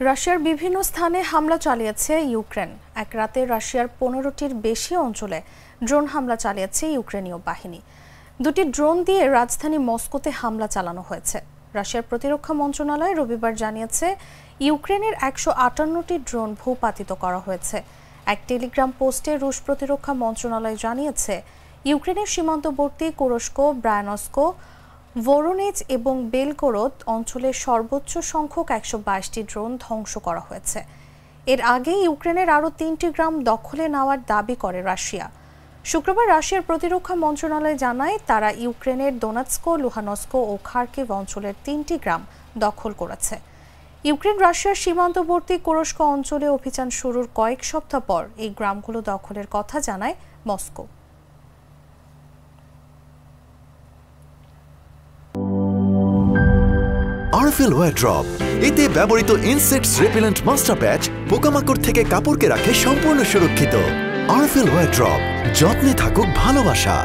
রাশিয়ার বিভিন্ন স্থানে হামলা চালিয়েছে ইউক্রেন। এক রাতে রাশিয়ার 15টির বেশি অঞ্চলে ড্রোন হামলা চালিয়েছে ইউক্রেনীয় বাহিনী। দুটি ড্রোন দিয়ে রাজধানী মস্কোতে হামলা চালানো হয়েছে। রাশিয়ার প্রতিরক্ষা মন্ত্রণালয় রবিবার জানিয়েছে ইউক্রেনের 158টি ড্রোন ভূপাতিত করা হয়েছে। এক টেলিগ্রাম পোস্টে রুশ প্রতিরক্ষা মন্ত্রণালয় জানিয়েছে ইউক্রেনের সীমান্তবর্তী কুরস্ক, ব্রায়ানস্ক, ভোরোনেজ এবং বেলগোরোদ অঞ্চলে সর্বোচ্চ সংখ্যক 122টি ড্রোন ধ্বংস করা হয়েছে। এর আগে ইউক্রেনের আরও 3টি গ্রাম দখলে নেওয়ার দাবি করে রাশিয়া। শুক্রবার রাশিয়ার প্রতিরক্ষা মন্ত্রণালয় জানায় তারা ইউক্রেনের দোনেৎস্ক, লুহানস্ক ও খার্কিভ অঞ্চলের 3টি গ্রাম দখল করেছে। ইউক্রেন রাশিয়ার সীমান্তবর্তী কুরস্ক অঞ্চলে অভিযান শুরুর কয়েক সপ্তাহ পর এই গ্রামগুলো দখলের কথা জানায় মস্কো। আরএফএল ওয়্যার ড্রপ, এতে ব্যবহৃত ইনসেক্টস রিপেলেন্ট মাস্টার প্যাচ পোকামাকড় থেকে কাপড়কে রাখে সম্পূর্ণ সুরক্ষিত। আরএফএল ওয়্যার ড্রপ, যত্নে থাকুক ভালোবাসা।